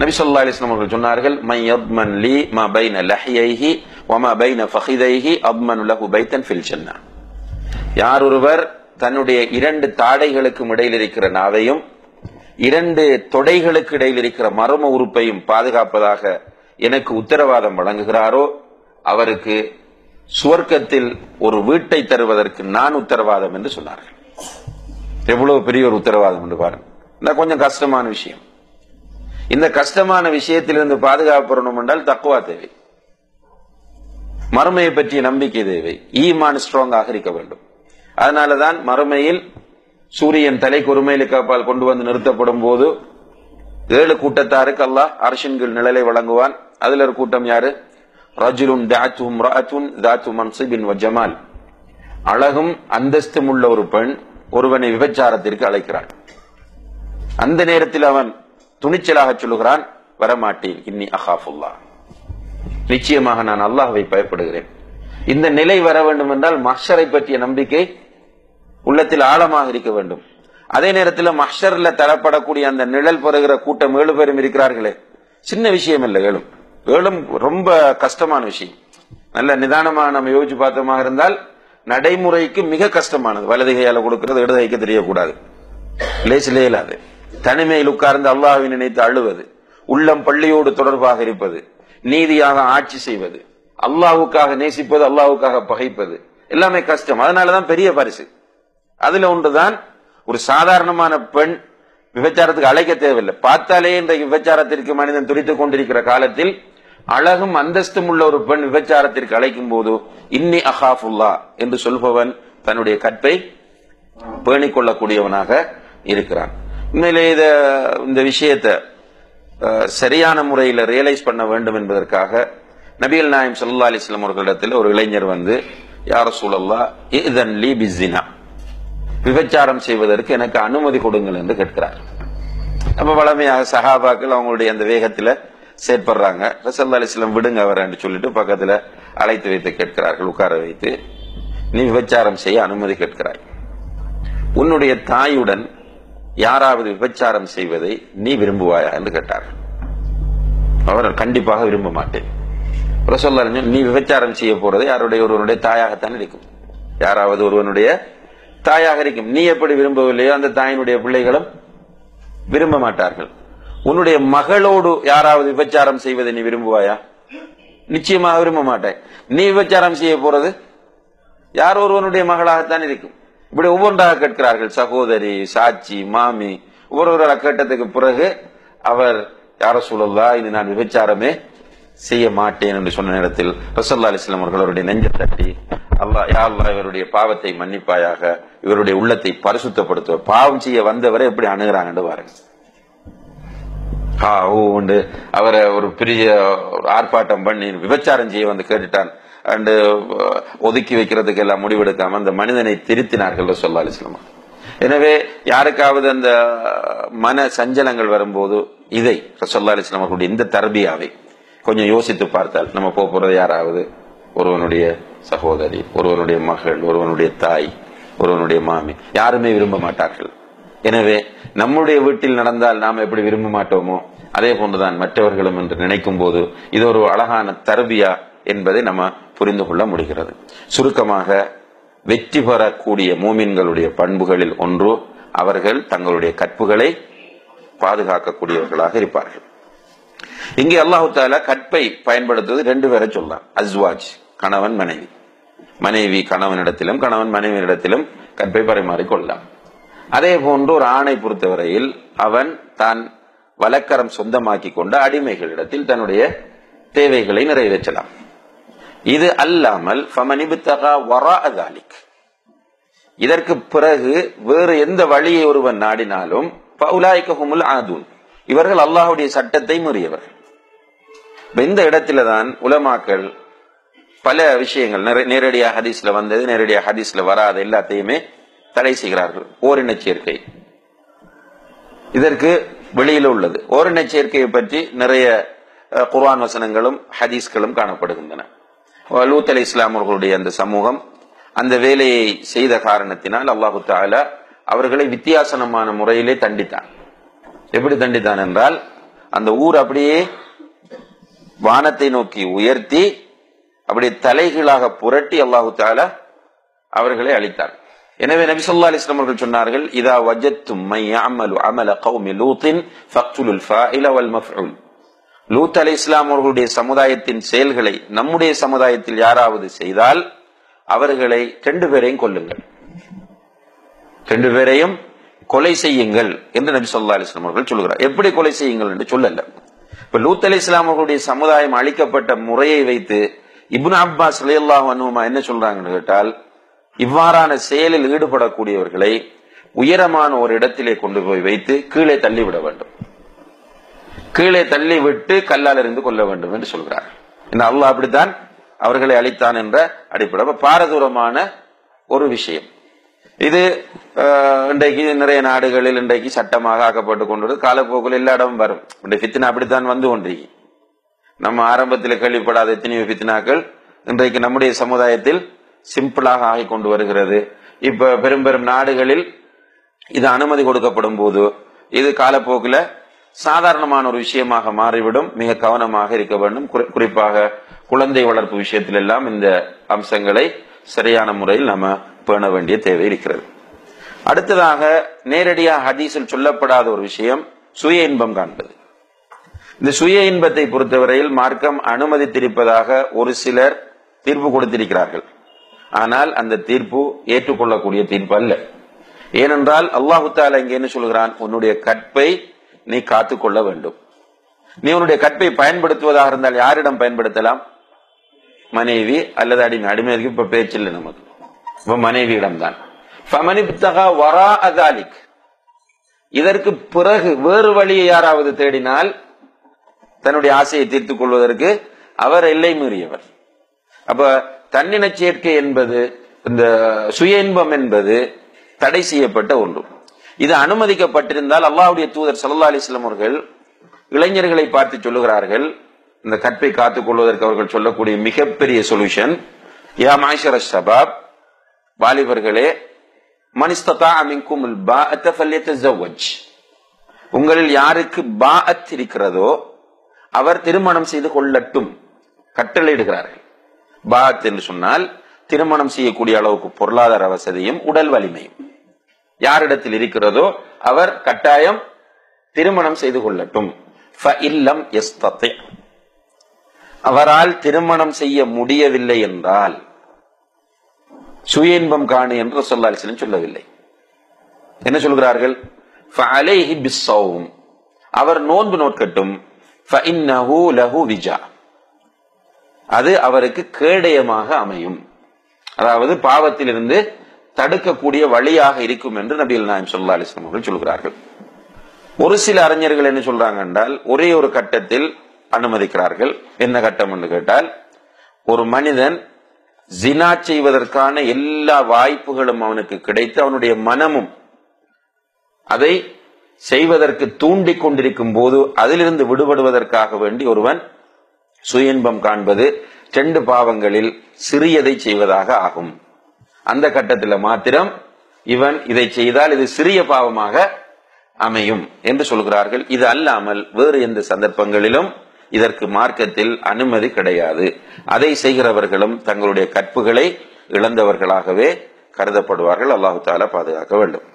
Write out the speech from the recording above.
நபி ஸல்லல்லாஹு அலைஹி வஸல்லம் அவர்கள் சொன்னார்கள், மை யத்மன் லி மா பைன லஹ்யைஹி வ மா பைன ஃபഖிதைஹி அத்மனு லஹு பைத்தன் ஃபில் ஜன்னah. யார் ஒருவர் தன்னுடைய 2 தாடைகளுக்கும் இடையில் இருக்கிற நாவையும் 2 தொடைகளுக்கு இடையில் இருக்கிற மர்ம உறுப்பையும் பாதுகாப்பதாக எனக்கு உத்தரவாதம் வழங்குகிறாரோ அவருக்கு சுவர்க்கத்தில் ஒரு வீட்டை தருவதற்கு நான் உத்தரவாதம் என்று சொன்னார்கள். எவ்வளவு பெரிய ஒரு உத்தரவாதம் என்று பாருங்க. இந்த கொஞ்சம் கஷ்டமான விஷயம். இந்த கஷ்டமான விஷயத்திலிருந்து பாதுகாப்பணும் என்றால் தக்வா தேவை, மறுமையை பற்றிய நம்பிக்கை தேவை, ஈமான் ஸ்ட்ராங்காக இருக்க வேண்டும். அதனாலதான் மறுமையில் சூரியன் தலைக்கு ஒரு மைலுக்கு அப்பால் கொண்டு வந்து நிறுத்தப்படும் போது 7 கூட்டத்தாருக்கு அல்லாஹ் அர்ஷின் கீழ் நிழலை வழங்குவான். அதுல ஒரு கூட்டம் யாரு? ரஜுலுன் தஅத்து இம்ரஅத்துன் ذات منصب وجمال. அழகும் அந்தஸ்தும் உள்ள ஒரு பெண் ஒருவனை விபச்சாரத்திற்கு அழைக்கிறாள். அந்த நேரத்தில் அவன் துணிச்சலாக சொல்லுகிறான், வரமாட்டேன், இன்னி அகாஃபுல்லாஹ், நிச்சயமாக நான் அல்லாஹ்வை பயப்படுகிறேன். இந்த நிலை வர வேண்டும் என்றால் மஹ்ஷரை பற்றிய நம்பிக்கை உள்ளத்தில் ஆழமாக இருக்க வேண்டும். அதே நேரத்தில் மஹ்ஷர்ல தரப்படக்கூடிய அந்த நிழல் பெறுகிற கூட்டம் 7 பேரும் இருக்கிறார்களே, சின்ன விஷயம் இல்லை. ஏழும் ரொம்ப கஷ்டமான விஷயம். நல்ல நிதானமாக நம்ம யோசிச்சு பார்த்தோமாக இருந்தால் நடைமுறைக்கு மிக கஷ்டமானது. வலது கையால கொடுக்கிறது இடது கைக்கு தெரியக்கூடாது, லேசிலே இல்லாது. தனிமையில் உட்கார்ந்து அல்லாஹ்வை நினைத்து அழுவது, உள்ளம் பள்ளியோடு தொடர்பாக இருப்பது, நீதியாக ஆட்சி செய்வது, அல்லாஹ்வுக்காக நேசிப்பது, அல்லாஹ்வுக்காக பகைப்பது, எல்லாமே கஷ்டம். அதனாலதான் பெரிய பரிசு. அதுல ஒன்றுதான் ஒரு சாதாரணமான பெண் விபச்சாரத்துக்கு அழைக்க தேவையில்லை. பார்த்தாலே இன்றைக்கு விபச்சாரத்திற்கு மனிதன் துடித்துக் கொண்டிருக்கிற காலத்தில் அழகும் அந்தஸ்தும் உள்ள ஒரு பெண் விபச்சாரத்திற்கு அழைக்கும் போது இன்னி அகாஃபுல்லா என்று சொல்பவன் தன்னுடைய கற்பை பேணிக் கொள்ளக்கூடியவனாக இருக்கிறான். உண்மையிலே இந்த விஷயத்தை சரியான முறையில் ரியலைஸ் பண்ண வேண்டும் என்பதற்காக நபிகள் நாயகம் ஸல்லல்லாஹு அலைஹி வஸல்லம் அவர்களிடத்தில் ஒரு இளைஞர் வந்து, யா ரசூலல்லாஹ் இذن லீ பிஸ்ஸினா, விபச்சாரம் செய்வதற்கு எனக்கு அனுமதி கொடுங்கள் என்று கேட்கிறார். அப்ப வளமையாக சஹாபாக்கள் அவங்களுடைய அந்த வேகத்துல செயற்படுறாங்க. ஸல்லல்லாஹு அலைஹி வஸல்லம் விடுங்க அவர் என்று சொல்லிட்டு பக்கத்துல அழைத்து வைத்து கேட்கிறார்கள், உட்கார வைத்து, நீ விபச்சாரம் செய்ய அனுமதி கேட்கிறாய், உன்னுடைய தாயுடன் யாராவது விபச்சாரம் செய்வதை நீ விரும்புவாயா என்று கேட்டார். அவர் கண்டிப்பாக விரும்ப மாட்டேன். ரசூலுல்லாஹ், நீ விபச்சாரம் செய்ய போறது யாருடைய ஒருவனுடைய தாயாகத்தான் இருக்கும், யாராவது ஒருவனுடைய தாயாக இருக்கும். நீ எப்படி விரும்பவில்லையோ அந்த தாயினுடைய பிள்ளைகளும் விரும்ப மாட்டார்கள். உன்னுடைய மகளோடு யாராவது விபச்சாரம் செய்வதை நீ விரும்புவாயா? நிச்சயமாக விரும்ப மாட்டாய். நீ விபச்சாரம் செய்ய போறது யார் ஒருவனுடைய மகளாகத்தான் இருக்கும். இப்படி ஒவ்வொன்றாக கேட்கிறார்கள். சகோதரி, சாட்சி, மாமி, ஒவ்வொருவராக கேட்டதுக்கு பிறகு அவர், யா ரசூலல்லாஹ், இனி நான் விபச்சாரமே செய்ய மாட்டேன் என்று சொன்ன நேரத்தில் ரசூலுல்லாஹி அலைஹி வஸல்லம் அவர்கள் அவருடைய நெஞ்சை தட்டி, அல்லாஹ், யா அல்லாஹ், இவருடைய பாவத்தை மன்னிப்பாயாக, இவருடைய உள்ளத்தை பரிசுத்தப்படுத்துவ, பாவம் செய்ய வந்தவரை எப்படி அணுகிறாங்க பாருங்க. அவரை ஒரு பெரிய ஆர்ப்பாட்டம் பண்ணி விபச்சாரம் செய்ய வந்து கேட்டுட்டான் அண்டு ஒதுக்கி வைக்கிறதுக்கு எல்லாம் முடிவெடுக்காம அந்த மனிதனை திருத்தினார்கள் ரசூலுல்லாஹி அலைஹி வஸல்லம். எனவே யாருக்காவது அந்த மன சஞ்சலங்கள் வரும்போது இதை ரசூலுல்லாஹி அலைஹி வஸல்லம் அவர்களுடைய இந்த தர்பியாவை கொஞ்சம் யோசித்து பார்த்தால், நம்ம போறது யாராவது ஒருவனுடைய சகோதரி, ஒருவனுடைய மகள், ஒருவனுடைய தாய், ஒருவனுடைய மாமி, யாருமே விரும்ப மாட்டார்கள். எனவே நம்முடைய வீட்டில் நடந்தால் நாம் எப்படி விரும்ப மாட்டோமோ அதே போன்றுதான் மற்றவர்களும் என்று நினைக்கும் போது இது ஒரு அழகான தர்பியா என்பதை நம்ம புரிந்து கொள்ள முடிகிறது. சுருக்கமாக, வெற்றி பெறக்கூடிய மூமின்களுடைய பண்புகளில் ஒன்று, அவர்கள் தங்களுடைய கற்புகளை பாதுகாக்கக்கூடியவர்களாக இருப்பார்கள். இங்கே அல்லாஹு தஆலா கற்பை பயன்படுத்துவது 2 பேரை சொல்லலாம். அஸ்வாஜ், கணவன் மனைவி, மனைவி கணவனிடத்திலும் கணவன் மனைவியிடத்திலும் கற்பை பரிமாறிக்கொள்ளலாம். அதே போன்று ஒரு ஆணை பொறுத்தவரையில் அவன் தான் வலக்கரம் சொந்தமாக்கி கொண்ட அடிமைகளிடத்தில் தன்னுடைய தேவைகளை நிறைவேற்றலாம். இது அல்லாமல் ஃபமனிப்தகா வராஅ ذلك, இதற்கு பிறகு வேறு எந்த வழியை ஒருவன் நாடினாலும் ஃபஉலாயிக ஹுமுல் ஆதூன், இவர்கள் அல்லாஹ்வுடைய சட்டத்தை மீறியவர்கள். இந்த இடத்துல தான் உலமாக்கள் பல விஷயங்கள் நேரடியாக ஹதீஸ்ல வந்தது, நேரடியாக ஹதீஸ்ல வராத எல்லாத்தையுமே தடை செய்கிறார்கள். ஓரின சேர்க்கை இதற்கு வெளியில உள்ளது. ஓரின சேர்க்கையை பற்றி நிறைய குர்ஆன் வசனங்களும் ஹதீஸ்களும் காணப்படுகின்றன. லூத் அலைஹிஸ்ஸலாம் அவர்களுடைய அந்த சமூகம் அந்த வேலையை செய்த காரணத்தினால் அல்லாஹு தஆலா அவர்களை வித்தியாசமான முறையிலே தண்டித்தான். எப்படி தண்டித்தான் என்றால், அந்த ஊர் அப்படியே வானத்தை நோக்கி உயர்த்தி அப்படியே தலைகீழாக புரட்டி அல்லாஹு தஆலா அவர்களை அழித்தார். எனவே நபி ஸல்லல்லாஹு அலைஹி வஸல்லம் அவர்கள் சொன்னார்கள், இதா வஜத்தும் மை யஅமலு அமல கௌமி லூத்தின் ஃபக்துலுல் ஃபாயில வல் மஃஊல். லூத் அலைஹிஸ்ஸலாம் அவர்களுடைய சமுதாயத்தின் செயல்களை நம்முடைய சமுதாயத்தில் யாராவது செய்தால் அவர்களை 2 பேரையும் கொல்லுங்கள், 2 பேரையும் கொலை செய்யுங்கள் என்று நபி ஸல்லல்லாஹு அலைஹி வஸல்லம் அவர்கள் சொல்கிறார். எப்படி கொலை செய்யுங்கள் என்று சொல்லல. இப்ப லூத் அலைஹிஸ்ஸலாம் அவர்களுடைய சமுதாயம் அழிக்கப்பட்ட முறையை வைத்து இப்னு அப்பாஸ் ரலியல்லாஹு அன்ஹுமா என்ன சொல்றாங்கன்னு கேட்டால், இவ்வாறான செயலில் ஈடுபடக்கூடியவர்களை உயரமான ஒரு இடத்திலே கொண்டு போய் வைத்து கீழே தள்ளிவிட வேண்டும், கீழே தள்ளி விட்டு கல்லால் எறிந்து கொள்ள வேண்டும் என்று சொல்கிறார். அல்லாஹ் அப்படித்தான் அவர்களை அழித்தான் என்ற அடிப்படை பாரதூரமான ஒரு விஷயம். இது இன்றைக்கு நிறைய நாடுகளில் இன்றைக்கு சட்டமாக ஆக்கப்பட்டு கொண்டு காலப்போக்கில் எல்லா இடமும் வரும். ஃபித்னா அப்படித்தான் வந்து கொண்டிருக்கு. நம்ம ஆரம்பத்தில் கேள்விப்படாத எத்தனையோ ஃபித்னாக்கள் இன்றைக்கு நம்முடைய சமுதாயத்தில் சிம்பிளாக ஆகிக் கொண்டு வருகிறது. இப்ப பெரும் பெரும் நாடுகளில் இது அனுமதி கொடுக்கப்படும் போது இது காலப்போக்கில் சாதாரணமான ஒரு விஷயமாக மாறிவிடும். மிக கவனமாக இருக்க வேண்டும். குறிப்பாக குழந்தை வளர்ப்பு விஷயத்தில் எல்லாம் இந்த அம்சங்களை சரியான முறையில் நம்ம பேண வேண்டிய தேவை இருக்கிறது. அடுத்ததாக நேரடியாக ஹதீஸில் சொல்லப்படாத ஒரு விஷயம் சுய இன்பம் காண்பது. இந்த சுய இன்பத்தை பொறுத்தவரையில் மார்க்கம் அனுமதித்திருப்பதாக ஒரு சிலர் தீர்ப்பு கொடுத்திருக்கிறார்கள். ஆனால் அந்த தீர்ப்பு ஏற்றுக்கொள்ளக்கூடிய தீர்ப்பு அல்ல. ஏனென்றால் அல்லாஹு தஆலா இங்கே என்ன சொல்கிறான், உன்னுடைய கற்பை நீ காத்துக்கொள்ள வேண்டும். நீ உன்னுடைய கற்பை பயன்படுத்துவதாக இருந்தால் யாரிடம் பயன்படுத்தலாம்? மனைவி அல்லது அடிமை. அடிமைக்கு இப்ப பேச்சில்லை நமக்கு, இப்ப மனைவியிடம்தான். இதற்கு பிறகு வேறு வழியை யாராவது தேடினால் தன்னுடைய ஆசையை தீர்த்துக் கொள்வதற்கு அவர் எல்லை மீறியவர். அப்ப தன்னின சேர்க்கை என்பது, இந்த சுய இன்பம் என்பது தடை செய்யப்பட்ட ஒன்று. இது அனுமதிக்கப்பட்டிருந்தால் அல்லாஹ்வுடைய தூதர் ஸல்லல்லாஹு அலைஹி வஸல்லம் அவர்கள் இளைஞர்களை பார்த்து சொல்லுகிறார்கள், இந்த கற்பை காத்துக் கொள்வதற்கு அவர்கள் சொல்லக்கூடிய மிகப்பெரிய சொல்யூஷன், யா மாஷர ஷபாப், வாலிபர்களே, மன் இஸ்ததாஅ மின்குமுல் பாஅத ஃபல்யதஸவ்வஜ், உங்களில் யாருக்கு பாஅத் இருக்கிறதோ அவர் திருமணம் செய்து கொள்ளட்டும் கட்டளையிடுகிறார்கள். பாஅத் என்று சொன்னால் திருமணம் செய்யக்கூடிய அளவுக்கு பொருளாதார வசதியும் உடல் வலிமையும் யாரிடத்தில் இருக்கிறதோ அவர் கட்டாயம் திருமணம் செய்து கொள்ளட்டும். ஃபஇல்லம் யஸ்ததி, அவரால் திருமணம் செய்ய முடியவில்லை என்றால் சுய இன்பம் காணு என்று ஸல்லல்லாஹு அலைஹி வஸல்லம் சொல்லவில்லை. என்ன சொல்கிறார்கள்? ஃபஅலைஹி பிஸ்ஸௌம், அவர் நோன்பு நோக்கட்டும். ஃபஇன்னஹு லஹு விஜா, அது அவருக்கு கேடயமாக அமையும், அதாவது பாவத்திலிருந்து தடுக்கக்கூடிய வழியாக இருக்கும் என்று நபிகள் நாயகம் ஸல்லல்லாஹு அலைஹி வஸல்லம் அவர்கள் சொல்கிறார்கள். ஒரு சில அறிஞர்கள் என்ன சொல்றாங்க என்றால், ஒரே ஒரு கட்டத்தில் அனுமதிக்கிறார்கள். என்ன கட்டம் என்று கேட்டால், ஒரு மனிதன் ஜினா செய்வதற்கான எல்லா வாய்ப்புகளும் அவனுக்கு கிடைத்து அவனுடைய மனமும் அதை செய்வதற்கு தூண்டிக் கொண்டிருக்கும் போது அதிலிருந்து விடுபடுவதற்காக வேண்டி ஒருவன் சுய இன்பம் காண்பது 2 பாவங்களில் சிறியதை செய்வதாக ஆகும். அந்த கட்டத்தில் மாத்திரம் இவன் இதை செய்தால் இது சிறிய பாவமாக அமையும் என்று சொல்கிறார்கள். இது அல்லாமல் வேறு எந்த சந்தர்ப்பங்களிலும் இதற்கு மார்க்கத்தில் அனுமதி கிடையாது. அதை செய்கிறவர்களும் தங்களுடைய கற்புகளை இழந்தவர்களாகவே கருதப்படுவார்கள். அல்லாஹு தஆலா பாதுகாக்க வேண்டும்.